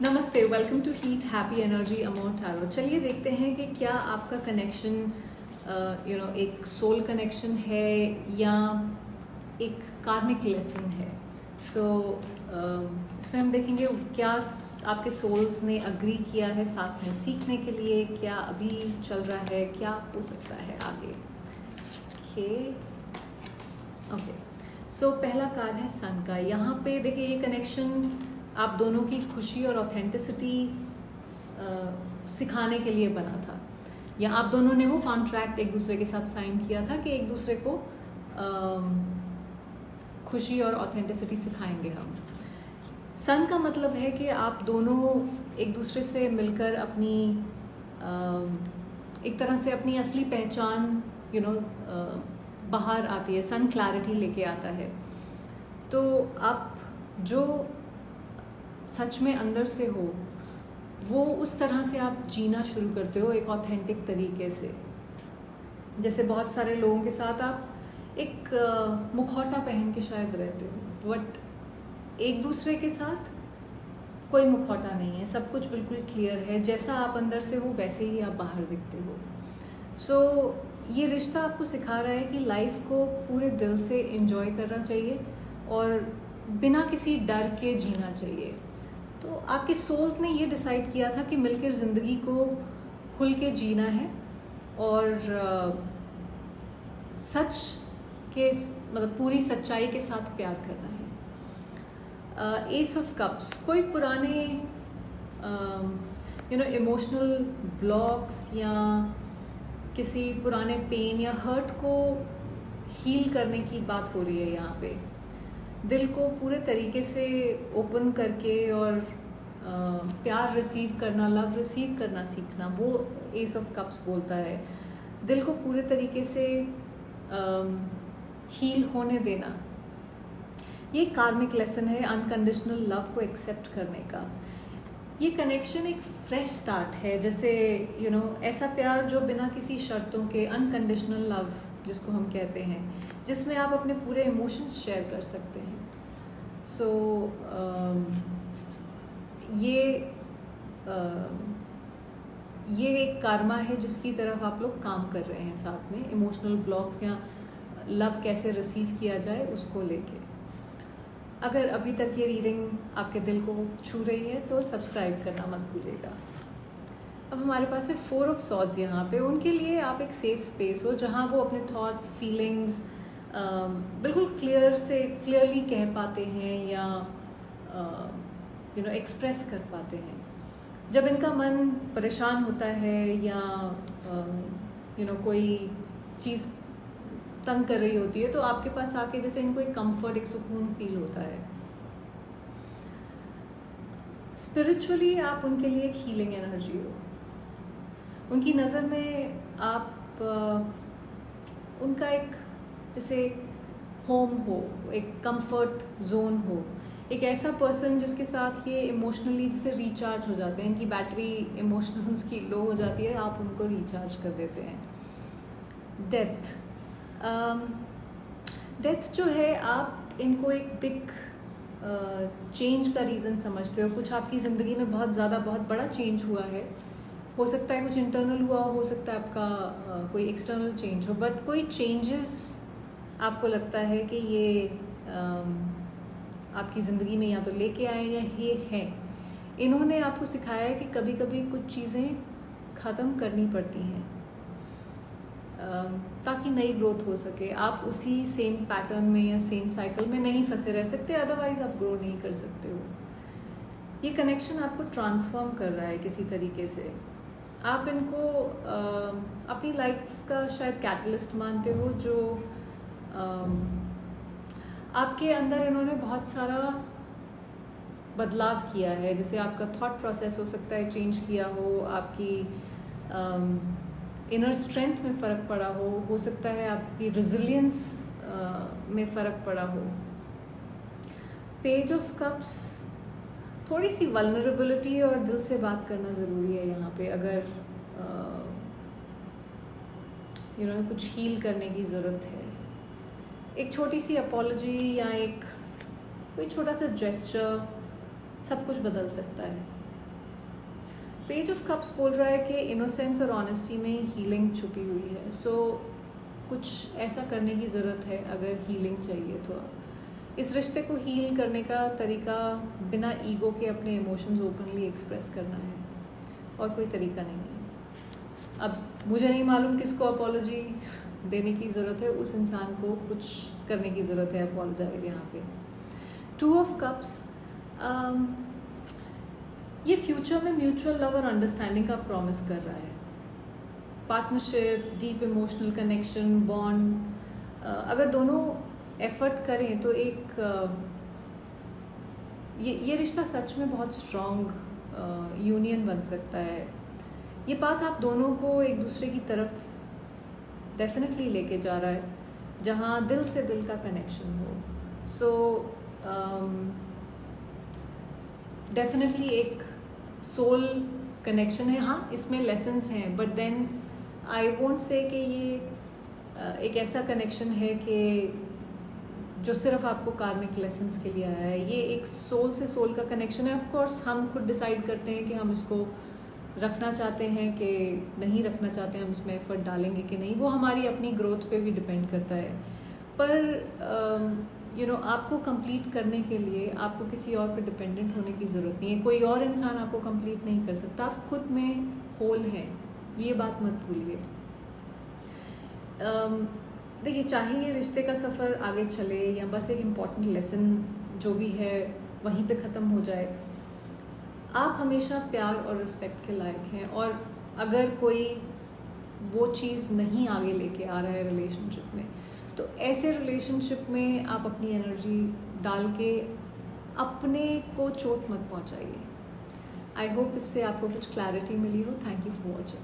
नमस्ते, welcome to heat happy energy amor tarot. चलिए देखते हैं कि क्या आपका कनेक्शन एक सोल कनेक्शन है या एक कार्मिक लेसन है। इसमें हम देखेंगे क्या आपके सोल्स ने अग्री किया है साथ में सीखने के लिए, क्या अभी चल रहा है, क्या हो सकता है आगे। ओके, सो पहला कार्ड है सन का। यहाँ पे देखिए ये कनेक्शन आप दोनों की खुशी और ऑथेंटिसिटी सिखाने के लिए बना था, या आप दोनों ने वो कॉन्ट्रैक्ट एक दूसरे के साथ साइन किया था कि एक दूसरे को खुशी और ऑथेंटिसिटी सिखाएंगे हम। सन का मतलब है कि आप दोनों एक दूसरे से मिलकर अपनी एक तरह से अपनी असली पहचान बाहर आती है। सन क्लैरिटी लेके आता है, तो आप जो सच में अंदर से हो वो उस तरह से आप जीना शुरू करते हो, एक ऑथेंटिक तरीके से। जैसे बहुत सारे लोगों के साथ आप एक मुखौटा पहन के शायद रहते हो, बट एक दूसरे के साथ कोई मुखौटा नहीं है, सब कुछ बिल्कुल क्लियर है। जैसा आप अंदर से हो वैसे ही आप बाहर दिखते हो। ये रिश्ता आपको सिखा रहा है कि लाइफ को पूरे दिल से एंजॉय करना चाहिए और बिना किसी डर के जीना चाहिए। तो आपके सोल्स ने ये डिसाइड किया था कि मिलकर ज़िंदगी को खुल के जीना है और सच के मतलब पूरी सच्चाई के साथ प्यार करना है। एस ऑफ कप्स, कोई पुराने इमोशनल ब्लॉक्स या किसी पुराने पेन या हर्ट को हील करने की बात हो रही है। यहाँ पे दिल को पूरे तरीके से ओपन करके और प्यार रिसीव करना, लव रिसीव करना सीखना, वो एस ऑफ कप्स बोलता है। दिल को पूरे तरीके से हील होने देना, ये कार्मिक लेसन है अनकंडीशनल लव को एक्सेप्ट करने का। ये कनेक्शन एक फ्रेश स्टार्ट है, जैसे ऐसा प्यार जो बिना किसी शर्तों के, अनकंडीशनल लव जिसको हम कहते हैं, जिसमें आप अपने पूरे इमोशंस शेयर कर सकते हैं। ये एक कार्मा है जिसकी तरफ आप लोग काम कर रहे हैं साथ में। इमोशनल ब्लॉक्स या लव कैसे रिसीव किया जाए उसको लेके। अगर अभी तक ये रीडिंग आपके दिल को छू रही है तो सब्सक्राइब करना मत भूलिएगा। अब हमारे पास है 4 ऑफ सॉर्ड्स। यहाँ पे उनके लिए आप एक सेफ स्पेस हो जहाँ वो अपने थॉट्स, फीलिंग्स बिल्कुल क्लियरली कह पाते हैं या एक्सप्रेस कर पाते हैं। जब इनका मन परेशान होता है या कोई चीज़ तंग कर रही होती है तो आपके पास आके जैसे इनको एक कंफर्ट, एक सुकून फील होता है। स्पिरिचुअली आप उनके लिए एक हीलिंग एनर्जी हो। उनकी नज़र में आप उनका एक जैसे होम हो, एक कंफर्ट जोन हो, एक ऐसा पर्सन जिसके साथ ये इमोशनली जैसे रिचार्ज हो जाते हैं। इनकी बैटरी इमोशनल्स की लो हो जाती है, आप उनको रिचार्ज कर देते हैं। डेथ जो है, आप इनको एक बिग चेंज का रीज़न समझते हो। कुछ आपकी ज़िंदगी में बहुत बड़ा चेंज हुआ है। हो सकता है कुछ इंटरनल हुआ हो सकता है आपका कोई एक्सटर्नल चेंज हो, बट कोई चेंजेस आपको लगता है कि ये आपकी ज़िंदगी में या तो लेके आए या ये हैं। इन्होंने आपको सिखाया है कि कभी कभी कुछ चीज़ें ख़त्म करनी पड़ती हैं ताकि नई ग्रोथ हो सके। आप उसी सेम पैटर्न में या सेम साइकिल में नहीं फंसे रह सकते, अदरवाइज आप ग्रो नहीं कर सकते हो। ये कनेक्शन आपको ट्रांसफॉर्म कर रहा है किसी तरीके से। आप इनको अपनी लाइफ का शायद कैटलिस्ट मानते हो, जो आपके अंदर इन्होंने बहुत सारा बदलाव किया है। जैसे आपका थॉट प्रोसेस हो सकता है चेंज किया हो, आपकी इनर स्ट्रेंथ में फ़र्क पड़ा हो सकता है आपकी रेजिलियंस में फ़र्क पड़ा हो। पेज ऑफ कप्स, थोड़ी सी वल्नरेबिलिटी और दिल से बात करना ज़रूरी है यहाँ पे। अगर कुछ हील करने की ज़रूरत है, एक छोटी सी अपॉलॉजी या एक कोई छोटा सा जेस्चर सब कुछ बदल सकता है। पेज ऑफ कप्स बोल रहा है कि इनोसेंस और ऑनेस्टी में हीलिंग छुपी हुई है. सो कुछ ऐसा करने की ज़रूरत है अगर हीलिंग चाहिए तो. इस रिश्ते को हील करने का तरीका बिना ईगो के अपने इमोशंस ओपनली एक्सप्रेस करना है, और कोई तरीका नहीं है. अब मुझे नहीं मालूम किसको अपॉलॉजी देने की ज़रूरत है, उस इंसान को कुछ करने की ज़रूरत है अपॉलोजाइज यहाँ पे. 2 ऑफ कप्स, ये फ्यूचर में म्यूचुअल लव और अंडरस्टैंडिंग का प्रॉमिस कर रहा है. Partnership, deep emotional connection, bond, अगर दोनों एफर्ट करें तो एक ये रिश्ता सच में बहुत स्ट्रॉन्ग यूनियन बन सकता है. ये बात आप दोनों को एक दूसरे की तरफ डेफिनेटली लेके जा रहा है, जहाँ दिल से दिल का कनेक्शन हो. सो डेफिनेटली एक सोल कनेक्शन है. हाँ, इसमें लेसन्स हैं, but then I won't say कि ये एक ऐसा कनेक्शन है कि जो सिर्फ आपको कार्मिक लेसन्स के लिए आया है. ये एक सोल से सोल का कनेक्शन है. ऑफ कोर्स हम खुद डिसाइड करते हैं कि हम इसको रखना चाहते हैं कि नहीं रखना चाहते हैं, हम इसमें एफर्ट डालेंगे कि नहीं. वो हमारी अपनी ग्रोथ पे भी डिपेंड करता है. पर आपको कंप्लीट करने के लिए आपको किसी और पे डिपेंडेंट होने की ज़रूरत नहीं है. कोई और इंसान आपको कंप्लीट नहीं कर सकता. आप खुद में होल हैं, ये बात मत भूलिए. देखिए, चाहे ये रिश्ते का सफ़र आगे चले या बस एक इम्पॉर्टेंट लेसन जो भी है वहीं पे ख़त्म हो जाए, आप हमेशा प्यार और रिस्पेक्ट के लायक हैं. और अगर कोई वो चीज़ नहीं आगे लेके आ रहा है रिलेशनशिप में, तो ऐसे रिलेशनशिप में आप अपनी एनर्जी डाल के अपने को चोट मत पहुंचाइए. आई होप इससे आपको कुछ क्लैरिटी मिली हो. Thank you for watching.